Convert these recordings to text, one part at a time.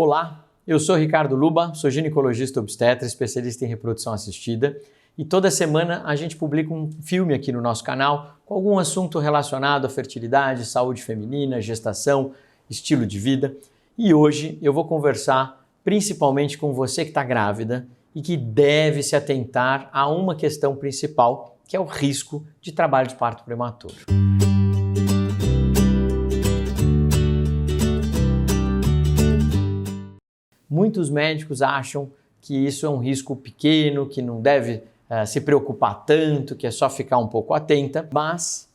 Olá, eu sou Ricardo Luba, sou ginecologista obstetra, especialista em reprodução assistida e toda semana a gente publica um filme aqui no nosso canal com algum assunto relacionado à fertilidade, saúde feminina, gestação, estilo de vida. E hoje eu vou conversar principalmente com você que está grávida e que deve se atentar a uma questão principal, que é o risco de trabalho de parto prematuro. Muitos médicos acham que isso é um risco pequeno, que não deve se preocupar tanto, que é só ficar um pouco atenta, mas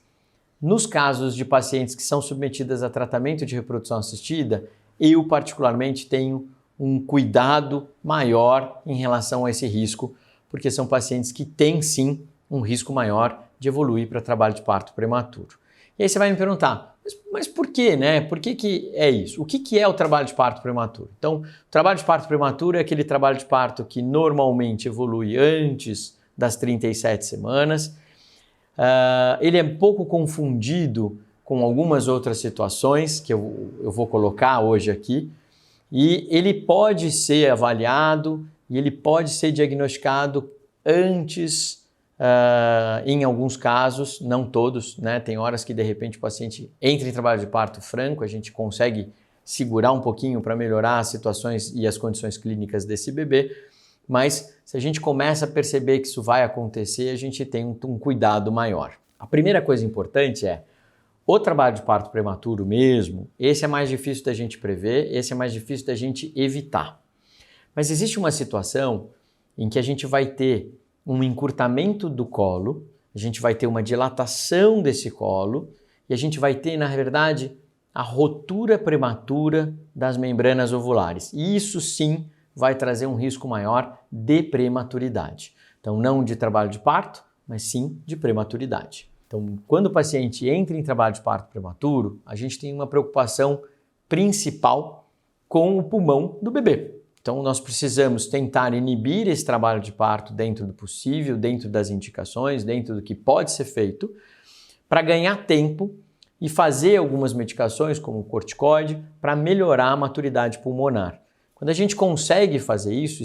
nos casos de pacientes que são submetidas a tratamento de reprodução assistida, eu particularmente tenho um cuidado maior em relação a esse risco, porque são pacientes que têm sim um risco maior de evoluir para trabalho de parto prematuro. E aí você vai me perguntar, mas por quê, né? Por que é isso? O que é o trabalho de parto prematuro? Então, o trabalho de parto prematuro é aquele trabalho de parto que normalmente evolui antes das 37 semanas. Ele é um pouco confundido com algumas outras situações que eu vou colocar hoje aqui, e ele pode ser avaliado e ele pode ser diagnosticado antes, em alguns casos, não todos, né? Tem horas que de repente o paciente entra em trabalho de parto franco, a gente consegue segurar um pouquinho para melhorar as situações e as condições clínicas desse bebê, mas se a gente começa a perceber que isso vai acontecer, a gente tem um cuidado maior. A primeira coisa importante é o trabalho de parto prematuro mesmo, esse é mais difícil da gente prever, esse é mais difícil da gente evitar. Mas existe uma situação em que a gente vai ter um encurtamento do colo, a gente vai ter uma dilatação desse colo e a gente vai ter, na verdade, a rotura prematura das membranas ovulares. E isso sim vai trazer um risco maior de prematuridade. Então, não de trabalho de parto, mas sim de prematuridade. Então, quando o paciente entra em trabalho de parto prematuro, a gente tem uma preocupação principal com o pulmão do bebê. Então, nós precisamos tentar inibir esse trabalho de parto dentro do possível, dentro das indicações, dentro do que pode ser feito, para ganhar tempo e fazer algumas medicações, como o corticoide, para melhorar a maturidade pulmonar. Quando a gente consegue fazer isso,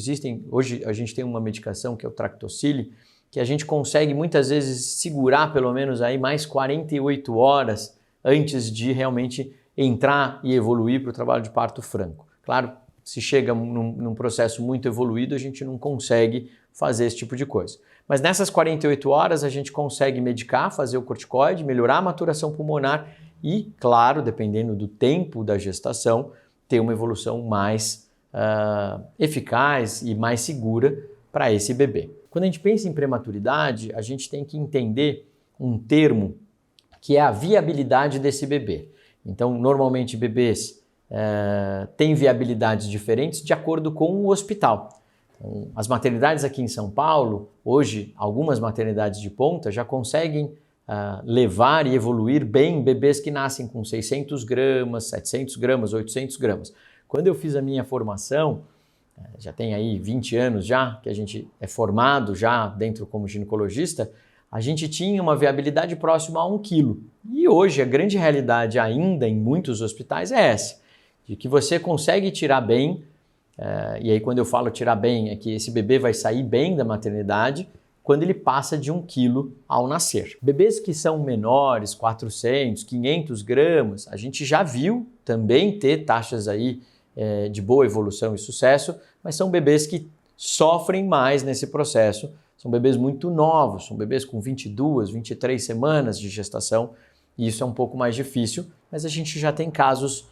hoje a gente tem uma medicação que é o Tractocili, que a gente consegue muitas vezes segurar pelo menos aí mais 48 horas antes de realmente entrar e evoluir para o trabalho de parto franco. Claro, se chega num processo muito evoluído, a gente não consegue fazer esse tipo de coisa. Mas nessas 48 horas a gente consegue medicar, fazer o corticoide, melhorar a maturação pulmonar e, claro, dependendo do tempo da gestação, ter uma evolução mais eficaz e mais segura para esse bebê. Quando a gente pensa em prematuridade, a gente tem que entender um termo que é a viabilidade desse bebê. Então, normalmente bebês têm viabilidades diferentes de acordo com o hospital. Então, as maternidades aqui em São Paulo, hoje, algumas maternidades de ponta já conseguem levar e evoluir bem bebês que nascem com 600 gramas, 700 gramas, 800 gramas. Quando eu fiz a minha formação, já tem aí 20 anos já, que a gente é formado já dentro como ginecologista, a gente tinha uma viabilidade próxima a 1 quilo. E hoje a grande realidade ainda em muitos hospitais é essa, de que você consegue tirar bem, e aí quando eu falo tirar bem, é que esse bebê vai sair bem da maternidade quando ele passa de 1 quilo ao nascer. Bebês que são menores, 400, 500 gramas, a gente já viu também ter taxas aí de boa evolução e sucesso, mas são bebês que sofrem mais nesse processo, são bebês muito novos, são bebês com 22, 23 semanas de gestação, e isso é um pouco mais difícil, mas a gente já tem casos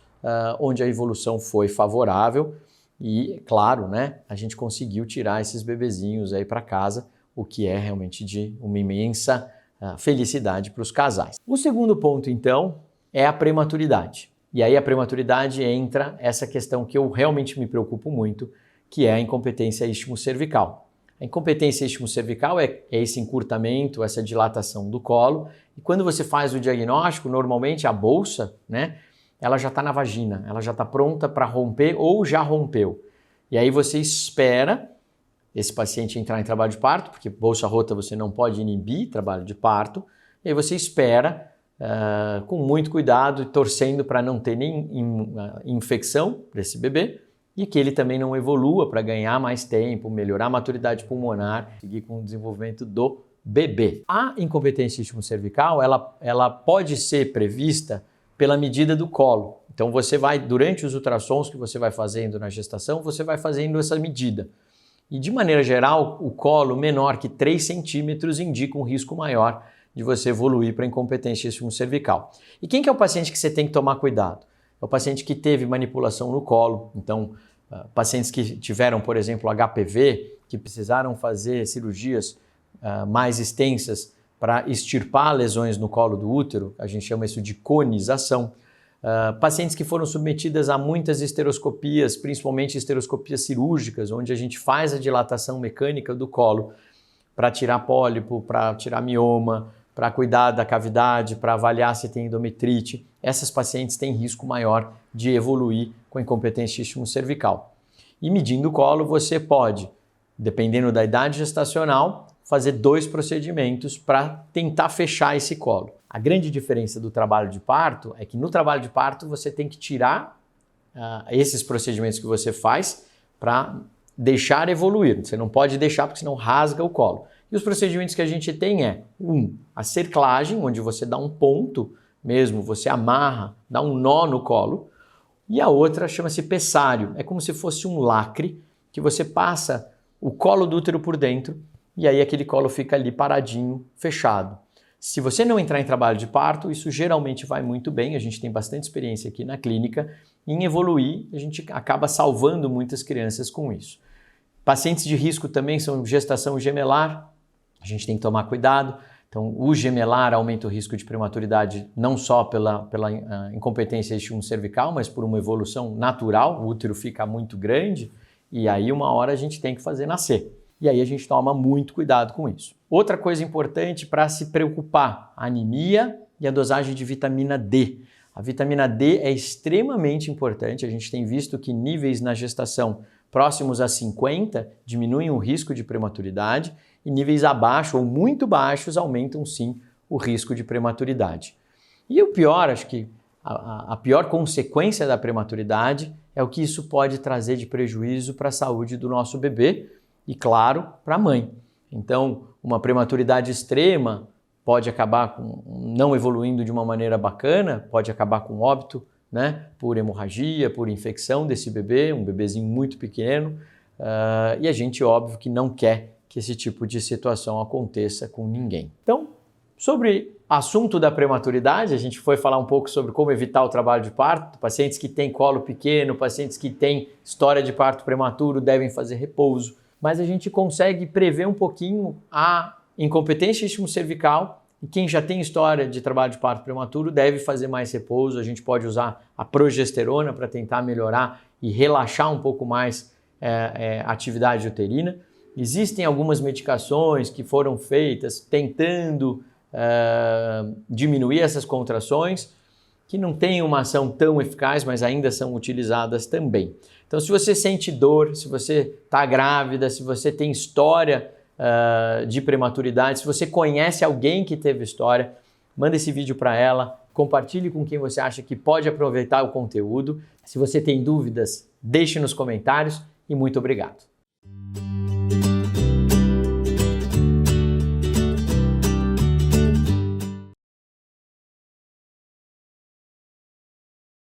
onde a evolução foi favorável e, claro, né, a gente conseguiu tirar esses bebezinhos aí para casa, o que é realmente de uma imensa felicidade para os casais. O segundo ponto, então, é a prematuridade. E aí a prematuridade entra essa questão que eu realmente me preocupo muito, que é a incompetência istmo-cervical. A incompetência istmo-cervical é esse encurtamento, essa dilatação do colo, e quando você faz o diagnóstico, normalmente a bolsa, né, ela já está na vagina, ela já está pronta para romper ou já rompeu. E aí você espera esse paciente entrar em trabalho de parto, porque bolsa rota você não pode inibir trabalho de parto, e aí você espera com muito cuidado e torcendo para não ter nem infecção desse bebê e que ele também não evolua para ganhar mais tempo, melhorar a maturidade pulmonar, seguir com o desenvolvimento do bebê. A incompetência isquiocervical, ela pode ser prevista pela medida do colo. Então você vai, durante os ultrassons que você vai fazendo na gestação, você vai fazendo essa medida. E de maneira geral, o colo menor que 3 centímetros indica um risco maior de você evoluir para incompetência isquiocervical. E quem que é o paciente que você tem que tomar cuidado? É o paciente que teve manipulação no colo. Então, pacientes que tiveram, por exemplo, HPV, que precisaram fazer cirurgias mais extensas para extirpar lesões no colo do útero, a gente chama isso de conização. Pacientes que foram submetidas a muitas esteroscopias, principalmente esteroscopias cirúrgicas, onde a gente faz a dilatação mecânica do colo para tirar pólipo, para tirar mioma, para cuidar da cavidade, para avaliar se tem endometrite. Essas pacientes têm risco maior de evoluir com incompetência isquiocervical. E medindo o colo, você pode, dependendo da idade gestacional, fazer 2 procedimentos para tentar fechar esse colo. A grande diferença do trabalho de parto é que no trabalho de parto você tem que tirar esses procedimentos que você faz para deixar evoluir. Você não pode deixar porque senão rasga o colo. E os procedimentos que a gente tem é a cerclagem, onde você dá um ponto mesmo, você amarra, dá um nó no colo. E a outra chama-se pessário. É como se fosse um lacre que você passa o colo do útero por dentro e aí aquele colo fica ali paradinho, fechado. Se você não entrar em trabalho de parto, isso geralmente vai muito bem, a gente tem bastante experiência aqui na clínica, em evoluir, a gente acaba salvando muitas crianças com isso. Pacientes de risco também são gestação gemelar, a gente tem que tomar cuidado. Então, o gemelar aumenta o risco de prematuridade não só pela incompetência isquiocervical, mas por uma evolução natural, o útero fica muito grande e aí uma hora a gente tem que fazer nascer. E aí a gente toma muito cuidado com isso. Outra coisa importante para se preocupar, a anemia e a dosagem de vitamina D. A vitamina D é extremamente importante, a gente tem visto que níveis na gestação próximos a 50 diminuem o risco de prematuridade e níveis abaixo ou muito baixos aumentam sim o risco de prematuridade. E o pior, acho que a pior consequência da prematuridade é o que isso pode trazer de prejuízo para a saúde do nosso bebê e, claro, para a mãe. Então, uma prematuridade extrema pode acabar não evoluindo de uma maneira bacana, pode acabar com óbito, né, por hemorragia, por infecção desse bebê, um bebezinho muito pequeno, e a gente, óbvio, que não quer que esse tipo de situação aconteça com ninguém. Então, sobre o assunto da prematuridade, a gente foi falar um pouco sobre como evitar o trabalho de parto. Pacientes que têm colo pequeno, pacientes que têm história de parto prematuro devem fazer repouso, mas a gente consegue prever um pouquinho a incompetência isquiocervical e quem já tem história de trabalho de parto prematuro deve fazer mais repouso. A gente pode usar a progesterona para tentar melhorar e relaxar um pouco mais a atividade uterina. Existem algumas medicações que foram feitas tentando diminuir essas contrações, que não têm uma ação tão eficaz, mas ainda são utilizadas também. Então, se você sente dor, se você está grávida, se você tem história de prematuridade, se você conhece alguém que teve história, manda esse vídeo para ela, compartilhe com quem você acha que pode aproveitar o conteúdo. Se você tem dúvidas, deixe nos comentários e muito obrigado.